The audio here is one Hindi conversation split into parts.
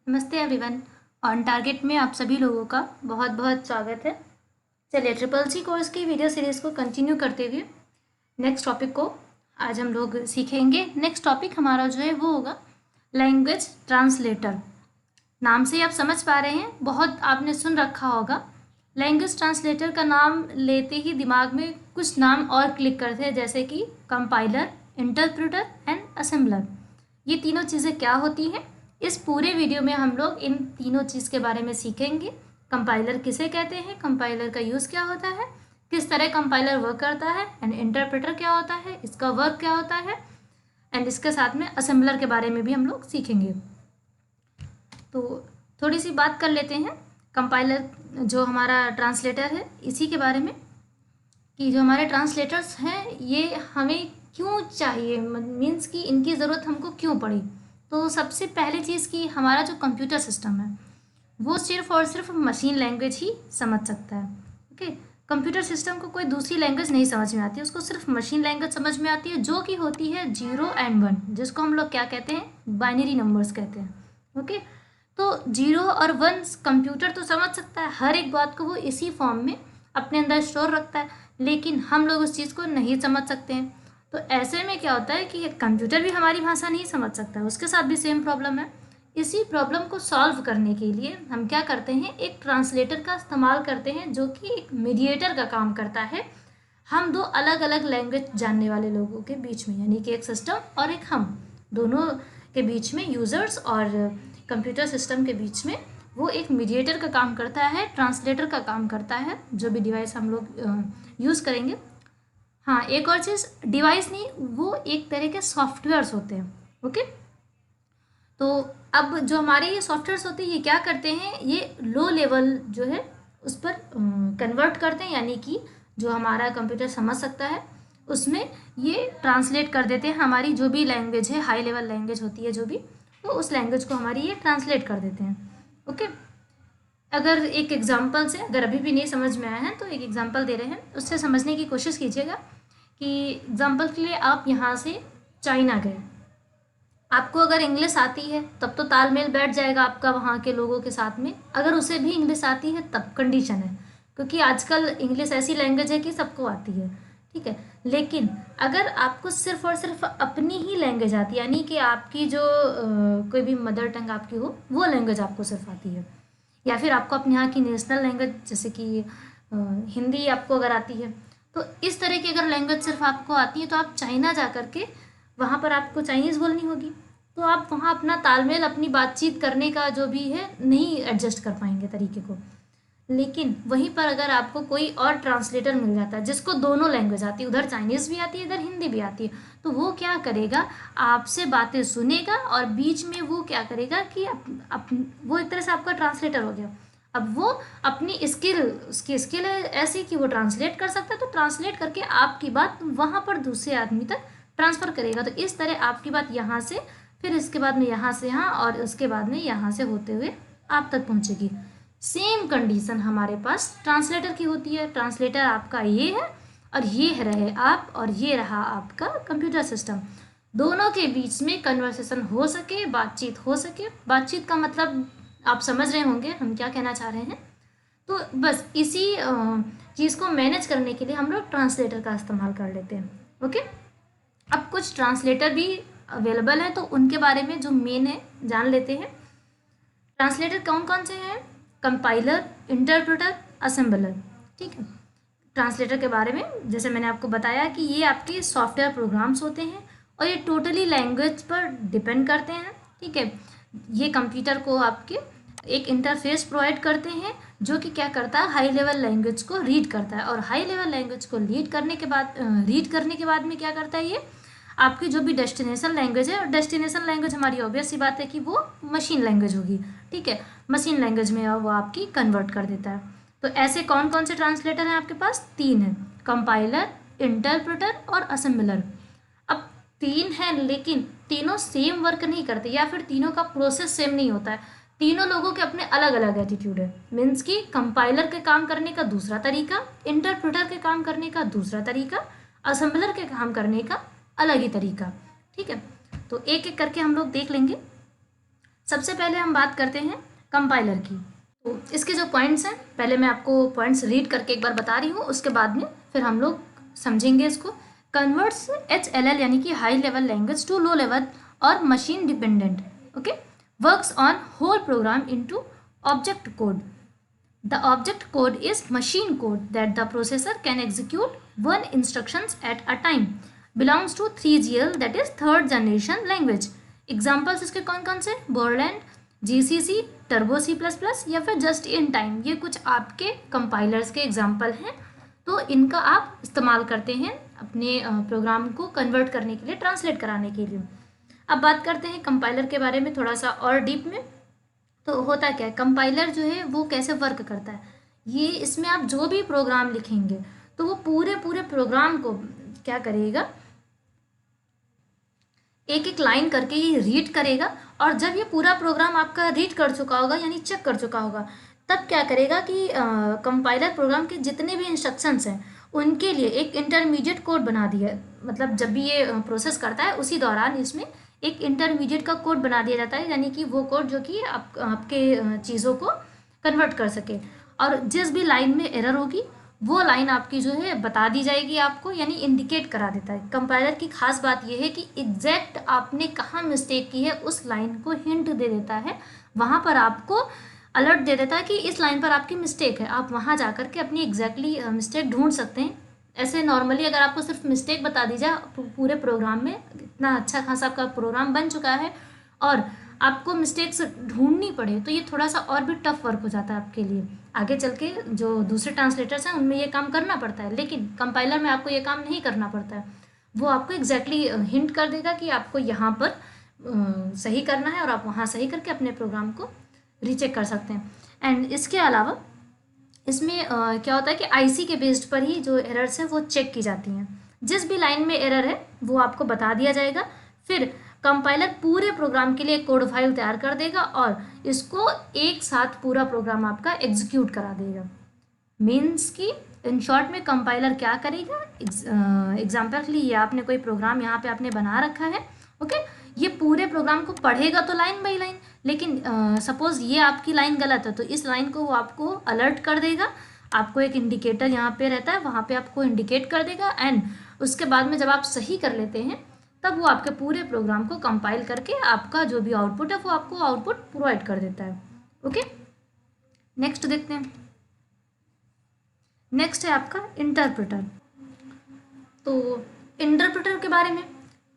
नमस्ते एवरीवन। ऑन टारगेट में आप सभी लोगों का बहुत बहुत स्वागत है। चलिए ट्रिपल सी कोर्स की वीडियो सीरीज़ को कंटिन्यू करते हुए नेक्स्ट टॉपिक को आज हम लोग सीखेंगे। नेक्स्ट टॉपिक हमारा जो है वो होगा लैंग्वेज ट्रांसलेटर। नाम से ही आप समझ पा रहे हैं, बहुत आपने सुन रखा होगा। लैंग्वेज ट्रांसलेटर का नाम लेते ही दिमाग में कुछ नाम और क्लिक करते हैं, जैसे कि कंपाइलर, इंटरप्रेटर एंड असेंबलर। ये तीनों चीज़ें क्या होती हैं, इस पूरे वीडियो में हम लोग इन तीनों चीज़ के बारे में सीखेंगे। कंपाइलर किसे कहते हैं, कंपाइलर का यूज़ क्या होता है, किस तरह कंपाइलर वर्क करता है, एंड इंटरप्रेटर क्या होता है, इसका वर्क क्या होता है, एंड इसके साथ में असेंबलर के बारे में भी हम लोग सीखेंगे। तो थोड़ी सी बात कर लेते हैं कंपाइलर जो हमारा ट्रांसलेटर है इसी के बारे में, कि जो हमारे ट्रांसलेटर्स हैं ये हमें क्यों चाहिए, मीन्स कि इनकी ज़रूरत हमको क्यों पड़ी। तो सबसे पहली चीज़ कि हमारा जो कंप्यूटर सिस्टम है वो सिर्फ और सिर्फ मशीन लैंग्वेज ही समझ सकता है। ओके, कंप्यूटर सिस्टम को कोई दूसरी लैंग्वेज नहीं समझ में आती, उसको सिर्फ मशीन लैंग्वेज समझ में आती है, जो कि होती है 0 एंड 1, जिसको हम लोग क्या कहते हैं, बाइनरी नंबर्स कहते हैं। ओके, तो 0 और 1 कंप्यूटर तो समझ सकता है, हर एक बात को वो इसी फॉर्म में अपने अंदर स्टोर रखता है, लेकिन हम लोग उस चीज़ को नहीं समझ सकते हैं। तो ऐसे में क्या होता है कि कंप्यूटर भी हमारी भाषा नहीं समझ सकता है, उसके साथ भी सेम प्रॉब्लम है। इसी प्रॉब्लम को सॉल्व करने के लिए हम क्या करते हैं, एक ट्रांसलेटर का इस्तेमाल करते हैं, जो कि एक मीडिएटर का काम करता है हम दो अलग अलग लैंग्वेज जानने वाले लोगों के बीच में, यानी कि एक सिस्टम और एक हम दोनों के बीच में, यूज़र्स और कंप्यूटर सिस्टम के बीच में वो एक मीडिएटर का काम करता है, ट्रांसलेटर का काम करता है, जो भी डिवाइस हम लोग यूज़ करेंगे। हाँ, एक और चीज़, डिवाइस नहीं, वो एक तरह के सॉफ्टवेयर्स होते हैं। ओके, तो अब जो हमारे ये सॉफ्टवेयर्स होते हैं ये क्या करते हैं, ये लो लेवल जो है उस पर कन्वर्ट करते हैं, यानी कि जो हमारा कंप्यूटर समझ सकता है उसमें ये ट्रांसलेट कर देते हैं हमारी जो भी लैंग्वेज है, हाई लेवल लैंग्वेज होती है जो भी, तो उस लैंग्वेज को हमारी ये ट्रांसलेट कर देते हैं। ओके, अगर एक एग्जांपल से, अगर अभी भी नहीं समझ में आया है तो एक एग्जांपल दे रहे हैं, उससे समझने की कोशिश कीजिएगा। कि एग्जांपल के लिए आप यहाँ से चाइना गए, आपको अगर इंग्लिश आती है तब तो तालमेल बैठ जाएगा आपका वहाँ के लोगों के साथ में, अगर उसे भी इंग्लिश आती है तब कंडीशन है, क्योंकि आजकल इंग्लिश ऐसी लैंग्वेज है कि सबको आती है, ठीक है। लेकिन अगर आपको सिर्फ और सिर्फ अपनी ही लैंग्वेज आती है, यानी कि आपकी जो कोई भी मदर टंग आपकी हो वो लैंग्वेज आपको सिर्फ आती है, या फिर आपको अपने यहाँ की नेशनल लैंग्वेज जैसे कि हिंदी आपको अगर आती है, तो इस तरह की अगर लैंग्वेज सिर्फ आपको आती है तो आप चाइना जा कर के वहाँ पर आपको चाइनीज़ बोलनी होगी, तो आप वहाँ अपना तालमेल, अपनी बातचीत करने का जो भी है नहीं एडजस्ट कर पाएंगे तरीके को। लेकिन वहीं पर अगर आपको कोई और ट्रांसलेटर मिल जाता है जिसको दोनों लैंग्वेज आती है, उधर चाइनीज़ भी आती है इधर हिंदी भी आती है, तो वो क्या करेगा, आपसे बातें सुनेगा और बीच में वो क्या करेगा कि वो एक तरह से आपका ट्रांसलेटर हो गया। अब वो अपनी स्किल, उसकी स्किल है ऐसी कि वो ट्रांसलेट कर सकता है, तो ट्रांसलेट करके आपकी बात वहाँ पर दूसरे आदमी तक ट्रांसफ़र करेगा। तो इस तरह आपकी बात यहाँ से, फिर इसके बाद में यहाँ से यहाँ, और उसके बाद में यहाँ से होते हुए आप तक पहुँचेगी। सेम कंडीशन हमारे पास ट्रांसलेटर की होती है। ट्रांसलेटर आपका ये है और ये रहे आप, और ये रहा आपका कंप्यूटर सिस्टम। दोनों के बीच में कन्वर्सेशन हो सके, बातचीत हो सके। बातचीत का मतलब आप समझ रहे होंगे हम क्या कहना चाह रहे हैं। तो बस इसी चीज़ को मैनेज करने के लिए हम लोग ट्रांसलेटर का इस्तेमाल कर लेते हैं। ओके, अब कुछ ट्रांसलेटर भी अवेलेबल हैं, तो उनके बारे में जो मेन है जान लेते हैं। ट्रांसलेटर कौन कौन से हैं, कंपाइलर, इंटरप्रेटर, असेंबलर, ठीक है। ट्रांसलेटर के बारे में जैसे मैंने आपको बताया कि ये आपके सॉफ्टवेयर प्रोग्राम्स होते हैं और ये टोटली लैंग्वेज पर डिपेंड करते हैं, ठीक है। ये कंप्यूटर को आपके एक इंटरफेस प्रोवाइड करते हैं जो कि क्या करता है, हाई लेवल लैंग्वेज को रीड करता है, और हाई लेवल लैंग्वेज को रीड करने के बाद में क्या करता है, ये आपकी जो भी डेस्टिनेशन लैंग्वेज है, और डेस्टिनेशन लैंग्वेज हमारी ऑब्वियस सी बात है कि वो मशीन लैंग्वेज होगी, ठीक है, मशीन लैंग्वेज में वो आपकी कन्वर्ट कर देता है। तो ऐसे कौन कौन से ट्रांसलेटर हैं आपके पास, 3 हैं, कंपाइलर, इंटरप्रेटर और असेंबलर। अब 3 हैं, लेकिन तीनों सेम वर्क नहीं करते, या फिर तीनों का प्रोसेस सेम नहीं होता है। तीनों लोगों के अपने अलग अलग एटीट्यूड है, मीन्स कि कंपाइलर के काम करने का दूसरा तरीका, इंटरप्रेटर के काम करने का दूसरा तरीका, असेंबलर के काम करने का अलग ही तरीका, ठीक है। तो एक एक करके हम लोग देख लेंगे। सबसे पहले हम बात करते हैं कंपाइलर की। तो इसके जो पॉइंट्स हैं, पहले मैं आपको पॉइंट्स रीड करके एक बार बता रही हूँ, उसके बाद में फिर हम लोग समझेंगे इसको। कन्वर्ट्स HLL यानी कि high level language to low level और machine dependent, okay, works on whole program into object code. The object code is machine code that the processor can execute one instructions at a time. Belongs to 3GL, that is third generation language. Examples इसके कौन कौन से? Borland, GCC, Turbo C++ या फिर Just in Time. ये कुछ आपके कंपाइलर्स के एग्जाम्पल हैं, तो इनका आप इस्तेमाल करते हैं अपने प्रोग्राम को कन्वर्ट करने के लिए, ट्रांसलेट कराने के लिए. अब बात करते हैं कंपाइलर के बारे में थोड़ा सा और डीप में. तो होता क्या है, कंपाइलर जो है वो कैसे वर्क करता है, ये इसमें आप जो भी प्रोग्राम लिखेंगे तो वो पूरे प्रोग्राम को क्या करेगा, एक एक लाइन करके ही रीड करेगा. और जब ये पूरा प्रोग्राम आपका रीड कर चुका होगा यानी चेक कर चुका होगा, तब क्या करेगा कि कंपाइलर प्रोग्राम के जितने भी इंस्ट्रक्शंस हैं उनके लिए एक इंटरमीडिएट कोड बना दिया. मतलब जब भी ये प्रोसेस करता है उसी दौरान इसमें एक इंटरमीडिएट का कोड बना दिया जाता है, यानी कि वो कोड जो कि आपके चीज़ों को कन्वर्ट कर सके. और जिस भी लाइन में एरर होगी वो लाइन आपकी जो है बता दी जाएगी आपको, यानी इंडिकेट करा देता है. कंपाइलर की खास बात यह है कि एग्जैक्ट आपने कहाँ मिस्टेक की है उस लाइन को हिंट दे देता है, वहाँ पर आपको अलर्ट दे देता है कि इस लाइन पर आपकी मिस्टेक है, आप वहाँ जा कर के अपनी एग्जैक्टली मिस्टेक ढूंढ सकते हैं. ऐसे नॉर्मली अगर आपको सिर्फ मिस्टेक बता दी जाए पूरे प्रोग्राम में, इतना अच्छा खासा आपका प्रोग्राम बन चुका है और आपको मिस्टेक्स ढूंढनी पड़े, तो ये थोड़ा सा और भी टफ वर्क हो जाता है आपके लिए. आगे चल के जो दूसरे ट्रांसलेटर्स हैं उनमें ये काम करना पड़ता है, लेकिन कंपाइलर में आपको ये काम नहीं करना पड़ता है. वो आपको एग्जैक्टली हिंट कर देगा कि आपको यहाँ पर सही करना है और आप वहाँ सही करके अपने प्रोग्राम को रीचेक कर सकते हैं. एंड इसके अलावा इसमें क्या होता है कि आईसी के बेस्ड पर ही जो एरर्स हैं वो चेक की जाती हैं. जिस भी लाइन में एरर है वो आपको बता दिया जाएगा, फिर कंपाइलर पूरे प्रोग्राम के लिए एक कोड फाइल तैयार कर देगा और इसको एक साथ पूरा प्रोग्राम आपका एग्जीक्यूट करा देगा. मीन्स कि इन शॉर्ट में कंपाइलर क्या करेगा, एग्जाम्पल के लिए ये आपने कोई प्रोग्राम यहाँ पे आपने बना रखा है, ओके, ये पूरे प्रोग्राम को पढ़ेगा तो लाइन बाई लाइन, लेकिन सपोज ये आपकी लाइन गलत है तो इस लाइन को वो आपको अलर्ट कर देगा. आपको एक इंडिकेटर यहाँ पे रहता है, वहाँ पे आपको इंडिकेट कर देगा एंड उसके बाद में जब आप सही कर लेते हैं तब वो आपके पूरे प्रोग्राम को कंपाइल करके आपका जो भी आउटपुट है वो आपको आउटपुट प्रोवाइड कर देता है. ओके, नेक्स्ट देखते हैं. नेक्स्ट है आपका इंटरप्रेटर. तो इंटरप्रेटर के बारे में,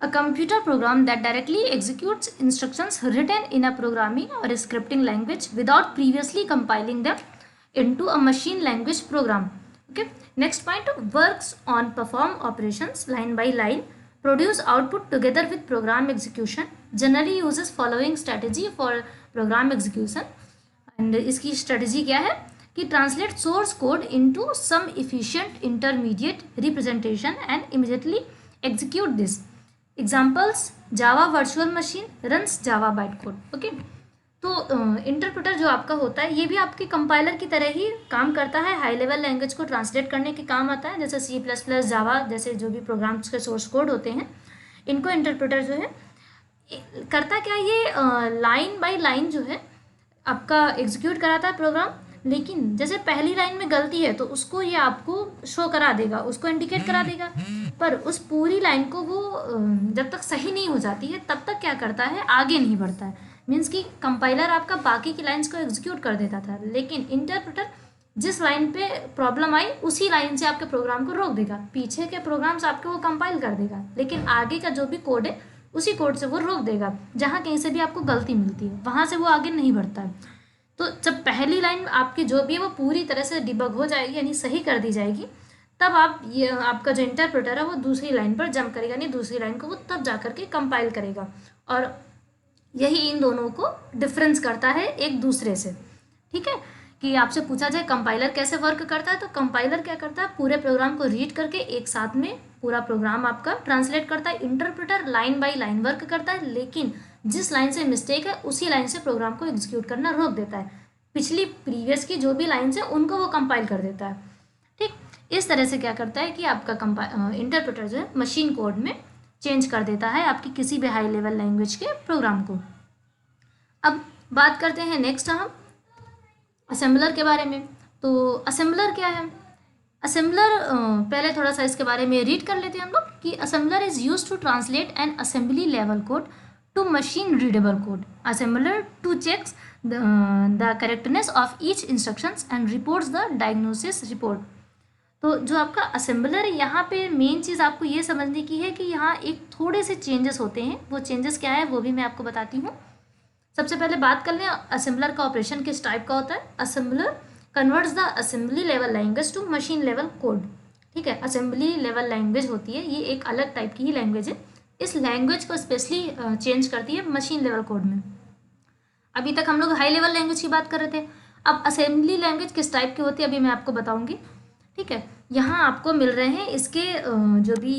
a computer program that directly executes instructions written in a programming or a scripting language without previously compiling them into a machine language program. Okay, next point, works on perform operations line by line, produce output together with program execution, generally uses following strategy for program execution. And इसकी strategy क्या है कि translate source code into some efficient intermediate representation and immediately execute this. Examples, Java virtual machine runs Java byte code. Okay, तो इंटरप्रेटर जो आपका होता है ये भी आपके कंपाइलर की तरह ही काम करता है, हाई लेवल लैंग्वेज को ट्रांसलेट करने के काम आता है. जैसे C++, जावा जैसे जो भी प्रोग्राम्स के सोर्स कोड होते हैं, इनको इंटरप्रेटर जो है करता क्या, ये लाइन बाय लाइन जो है आपका एग्जीक्यूट कराता है प्रोग्राम. लेकिन जैसे पहली लाइन में गलती है तो उसको ये आपको शो करा देगा, उसको इंडिकेट करा देगा, पर उस पूरी लाइन को वो जब तक सही नहीं हो जाती है तब तक क्या करता है, आगे नहीं बढ़ता है. मीन्स कि कंपाइलर आपका बाकी की लाइंस को एग्जीक्यूट कर देता था, लेकिन इंटरप्रेटर जिस लाइन पे प्रॉब्लम आई उसी लाइन से आपके प्रोग्राम को रोक देगा. पीछे के प्रोग्राम्स आपके वो कंपाइल कर देगा, लेकिन आगे का जो भी कोड है उसी कोड से वो रोक देगा. जहाँ कहीं से भी आपको गलती मिलती है वहाँ से वो आगे नहीं बढ़ता है. तो जब पहली लाइन आपकी जो भी है वो पूरी तरह से डिबग हो जाएगी यानी सही कर दी जाएगी, तब आप ये आपका जो इंटरप्रेटर है वो दूसरी लाइन पर जंप करेगा, यानी दूसरी लाइन को वो तब जा करके कंपाइल करेगा. और यही इन दोनों को डिफरेंस करता है एक दूसरे से. ठीक है, कि आपसे पूछा जाए कंपाइलर कैसे वर्क करता है, तो कंपाइलर क्या करता है, पूरे प्रोग्राम को रीड करके एक साथ में पूरा प्रोग्राम आपका ट्रांसलेट करता है. Interpreter line by line work करता है, लेकिन जिस लाइन से मिस्टेक है उसी लाइन से प्रोग्राम को एग्जीक्यूट करना रोक देता है. पिछली प्रीवियस की जो भी लाइन्स है उनको वो कंपाइल कर देता है. ठीक, इस तरह से क्या करता है कि आपका इंटरप्रेटर जो है मशीन कोड में चेंज कर देता है आपकी किसी भी हाई लेवल लैंग्वेज के प्रोग्राम को. अब बात करते हैं नेक्स्ट हम असेंबलर के बारे में। तो असेंबलर क्या है? असेंबलर पहले थोड़ा सा इसके बारे में रीड कर लेते हैं हम लोग कि assembler is use to translate an assembly level code to machine readable code. Assembler too checks the correctness of each instructions and reports the diagnosis report. तो जो आपका असेंबलर है, यहाँ पे मेन चीज़ आपको ये समझने की है कि यहाँ एक थोड़े से चेंजेस होते हैं। वो चेंजेस क्या है वो भी मैं आपको बताती हूँ। सबसे पहले बात कर लें असेंबलर का ऑपरेशन किस टाइप का होता है। Assembler converts the assembly level language to machine level code. ठीक है, असेंबली लेवल लैंग्वेज होती है, ये एक अलग टाइप की ही लैंग्वेज है। इस लैंग्वेज को स्पेशली चेंज करती है मशीन लेवल कोड में। अभी तक हम लोग हाई लेवल लैंग्वेज की बात कर रहे थे। अब असेंबली लैंग्वेज किस टाइप की होती है अभी मैं आपको बताऊंगी। ठीक है, यहाँ आपको मिल रहे हैं इसके जो भी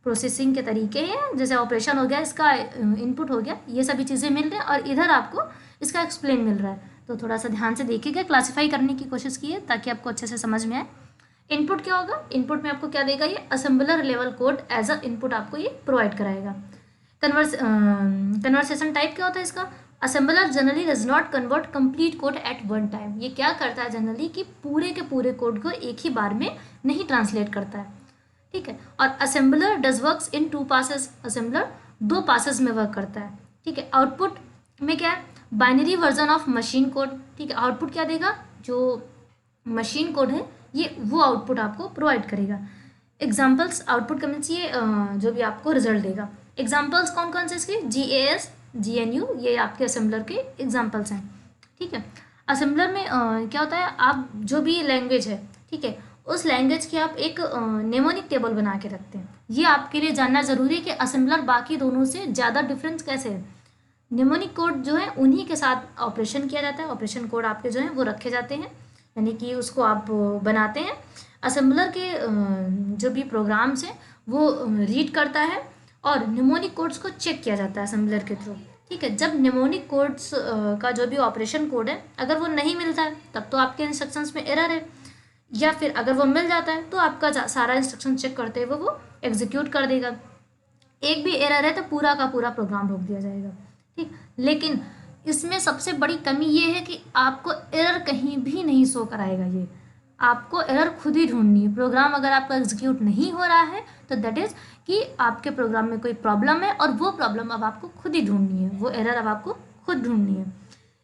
प्रोसेसिंग के तरीके हैं, जैसे ऑपरेशन हो गया, इसका इनपुट हो गया, ये सभी चीज़ें मिल रही हैं और इधर आपको इसका एक्सप्लेन मिल रहा है। तो थोड़ा सा ध्यान से देखिएगा, क्लासीफाई करने की कोशिश कीजिए ताकि आपको अच्छे से समझ में आए। इनपुट क्या होगा? इनपुट में आपको क्या देगा? ये assembler level code as a input आपको ये प्रोवाइड कराएगा। कन्वर्सेशन टाइप क्या होता है इसका? Assembler generally does not convert complete code at one time. ये क्या करता है जनरली कि पूरे के पूरे कोड को एक ही बार में नहीं ट्रांसलेट करता है। ठीक है, और assembler does works in 2 passes. Assembler 2 passes में वर्क करता है। ठीक है, आउटपुट में क्या है? Binary version of machine code. ठीक है, आउटपुट क्या देगा? जो मशीन कोड है ये वो आउटपुट आपको प्रोवाइड करेगा। एग्जाम्पल्स आउटपुट का मीन्स ये जो भी आपको रिजल्ट देगा। एग्जाम्पल्स कौन कौन से इसके? GAS, GNU, ये आपके असेंबलर के एग्जाम्पल्स हैं। ठीक है, असेंबलर में क्या होता है, आप जो भी लैंग्वेज है, ठीक है, उस लैंग्वेज की आप एक नेमोनिक टेबल बना के रखते हैं। ये आपके लिए जानना जरूरी है कि असेंबलर बाकी दोनों से ज़्यादा डिफरेंस कैसे है। नेमोनिक कोड जो है उन्हीं के साथ ऑपरेशन किया जाता है। ऑपरेशन कोड आपके जो है वो रखे जाते हैं, यानी कि उसको आप बनाते हैं। असेंबलर के जो भी प्रोग्राम्स हैं वो रीड करता है और निमोनिक कोड्स को चेक किया जाता है असेंबलर के थ्रू। ठीक है, जब निमोनिक कोड्स का जो भी ऑपरेशन कोड है अगर वो नहीं मिलता है तब तो आपके इंस्ट्रक्शंस में एरर है, या फिर अगर वो मिल जाता है तो आपका सारा इंस्ट्रक्शन चेक करते हुए वो एग्जीक्यूट कर देगा। एक भी एरर है तो पूरा का पूरा प्रोग्राम रोक दिया जाएगा। ठीक, लेकिन इसमें सबसे बड़ी कमी ये है कि आपको एरर कहीं भी नहीं शो कराएगा। ये आपको एरर खुद ही ढूंढनी है। प्रोग्राम अगर आपका एग्जीक्यूट नहीं हो रहा है तो दैट इज़ कि आपके प्रोग्राम में कोई प्रॉब्लम है और वो प्रॉब्लम अब आपको खुद ही ढूंढनी है, वो एरर अब आपको खुद ढूंढनी है।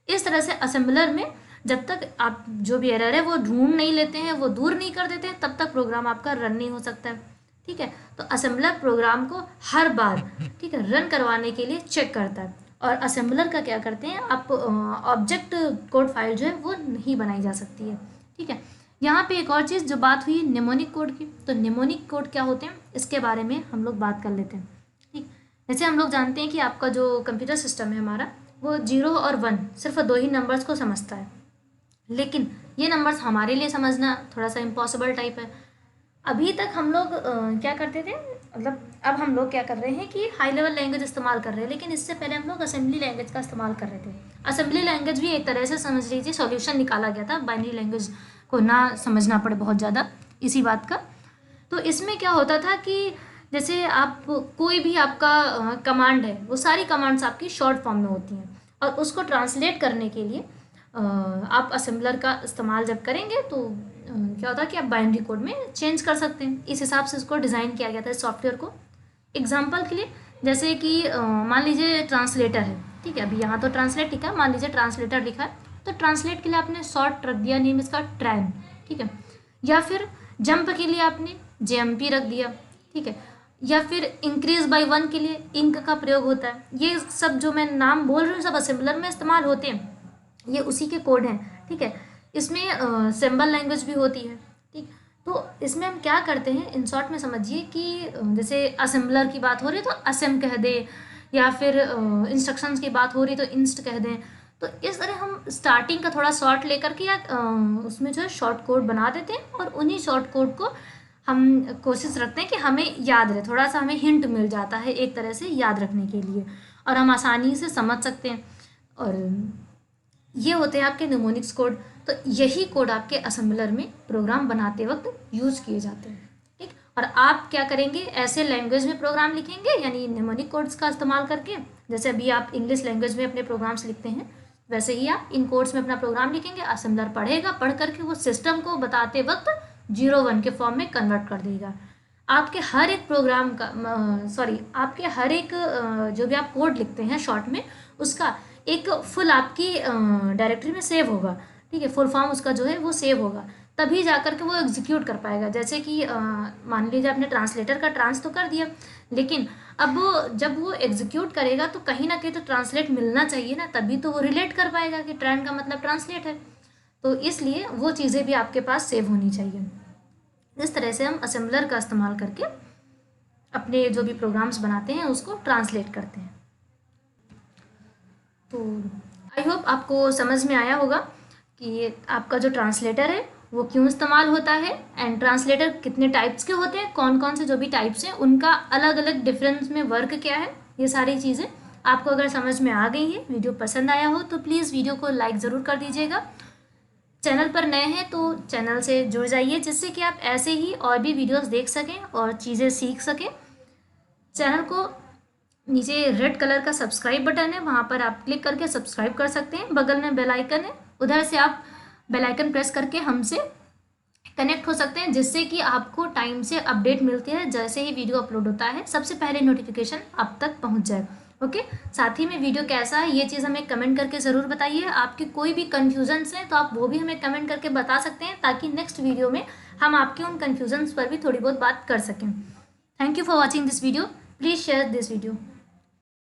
इस तरह से असेंबलर में जब तक आप जो भी एरर है वो ढूंढ नहीं लेते हैं, वो दूर नहीं कर देते हैं, तब तक प्रोग्राम आपका रन नहीं हो सकता है। ठीक है, तो असेंबलर प्रोग्राम को हर बार, ठीक है, रन करवाने के लिए चेक करता है। और असेंबलर का क्या करते हैं, आप ऑब्जेक्ट कोड फाइल जो है वो नहीं बनाई जा सकती है। ठीक है, यहाँ पे एक और चीज़ जो बात हुई निमोनिक कोड की, तो निमोनिक कोड क्या होते हैं इसके बारे में हम लोग बात कर लेते हैं। ठीक, जैसे हम लोग जानते हैं कि आपका जो कंप्यूटर सिस्टम है हमारा वो 0 और 1 सिर्फ 2 ही नंबर्स को समझता है, लेकिन ये नंबर्स हमारे लिए समझना थोड़ा सा इम्पॉसिबल टाइप है। अभी तक हम लोग क्या करते थे, मतलब अब हम लोग क्या कर रहे हैं कि हाई लेवल लैंग्वेज इस्तेमाल कर रहे हैं, लेकिन इससे पहले हम लोग असेंबली लैंग्वेज का इस्तेमाल कर रहे थे। असेंबली लैंग्वेज भी एक तरह से समझ लीजिए सॉल्यूशन निकाला गया था बाइनरी लैंग्वेज को ना समझना पड़े बहुत ज़्यादा इसी बात का। तो इसमें क्या होता था कि जैसे आप कोई भी आपका कमांड है, वो सारी कमांड्स आपकी शॉर्ट फॉर्म में होती हैं और उसको ट्रांसलेट करने के लिए आप असेंबलर का इस्तेमाल जब करेंगे तो क्या होता है कि आप बाइनरी कोड में चेंज कर सकते हैं। इस हिसाब से इसको डिज़ाइन किया गया था इस सॉफ्टवेयर को। एग्जाम्पल के लिए जैसे कि मान लीजिए ट्रांसलेटर है, ठीक है, अभी यहाँ तो ट्रांसलेट लिखा है, मान लीजिए ट्रांसलेटर लिखा है, तो ट्रांसलेट के लिए आपने शॉर्ट रख दिया नेम इसका ट्रैन, ठीक है, या फिर जंप के लिए आपने JMP रख दिया, ठीक है, या फिर इंक्रीज बाय 1 के लिए इंक का प्रयोग होता है। ये सब जो मैं नाम बोल रही हूँ सब असेंबलर में इस्तेमाल होते हैं, ये उसी के कोड हैं। ठीक है, इसमें सिंबल लैंग्वेज भी होती है। ठीक, तो इसमें हम क्या करते हैं इन शॉर्ट में समझिए कि जैसे असेंबलर की बात हो रही है तो असेम कह दें, या फिर इंस्ट्रक्शंस की बात हो रही तो इंस्ट कह दें। तो इस तरह हम स्टार्टिंग का थोड़ा शॉर्ट लेकर के या उसमें जो है शॉर्ट कोड बना देते हैं और उन्हीं शॉर्ट कोड को हम कोशिश रखते हैं कि हमें याद रहे, थोड़ा सा हमें हिंट मिल जाता है एक तरह से याद रखने के लिए और हम आसानी से समझ सकते हैं। और ये होते हैं आपके निमोनिक्स कोड। तो यही कोड आपके असेंबलर में प्रोग्राम बनाते वक्त यूज किए जाते हैं। ठीक, और आप क्या करेंगे, ऐसे लैंग्वेज में प्रोग्राम लिखेंगे यानी निमोनिक कोड्स का इस्तेमाल करके, जैसे अभी आप इंग्लिश लैंग्वेज में अपने प्रोग्राम्स लिखते हैं वैसे ही आप इन कोड्स में अपना प्रोग्राम लिखेंगे। असेंबलर पढ़ेगा, पढ़ करके वो सिस्टम को बताते वक्त 0-1 के फॉर्म में कन्वर्ट कर देगा। आपके हर एक प्रोग्राम का आपके हर एक जो भी आप कोड लिखते हैं शॉर्ट में, उसका एक फुल आपकी डायरेक्टरी में सेव होगा, ठीक है, फुल फॉर्म उसका जो है वो सेव होगा, तभी जा कर के वो एग्जीक्यूट कर पाएगा। जैसे कि मान लीजिए आपने ट्रांसलेटर का ट्रांस तो कर दिया, लेकिन अब वो जब वो एग्जीक्यूट करेगा तो कहीं ना कहीं तो ट्रांसलेट मिलना चाहिए ना, तभी तो वो रिलेट कर पाएगा कि ट्रेन का मतलब ट्रांसलेट है। तो इसलिए वो चीज़ें भी आपके पास सेव होनी चाहिए। इस तरह से हम असेंबलर का इस्तेमाल करके अपने जो भी प्रोग्राम्स बनाते हैं उसको ट्रांसलेट करते हैं। तो आई होप आपको समझ में आया होगा कि आपका जो ट्रांसलेटर है वो क्यों इस्तेमाल होता है, एंड ट्रांसलेटर कितने टाइप्स के होते हैं, कौन कौन से जो भी टाइप्स हैं उनका अलग अलग डिफरेंस में वर्क क्या है, ये सारी चीज़ें आपको अगर समझ में आ गई है, वीडियो पसंद आया हो तो प्लीज़ वीडियो को लाइक ज़रूर कर दीजिएगा। चैनल पर नए हैं तो चैनल से जुड़ जाइए, जिससे कि आप ऐसे ही और भी वीडियोस देख सकें और चीज़ें सीख सकें। चैनल को नीचे रेड कलर का सब्सक्राइब बटन है, वहाँ पर आप क्लिक करके सब्सक्राइब कर सकते हैं। बगल में बेल आइकन है, उधर से आप बेल आइकन प्रेस करके हमसे कनेक्ट हो सकते हैं, जिससे कि आपको टाइम से अपडेट मिलती है। जैसे ही वीडियो अपलोड होता है सबसे पहले नोटिफिकेशन आप तक पहुंच जाए। ओके, साथ ही में वीडियो कैसा है ये चीज़ हमें कमेंट करके ज़रूर बताइए। आपके कोई भी कन्फ्यूजन्स हैं तो आप वो भी हमें कमेंट करके बता सकते हैं, ताकि नेक्स्ट वीडियो में हम आपके उन कन्फ्यूजन्स पर भी थोड़ी बहुत बात कर सकें। Thank you for watching this video, please share this video.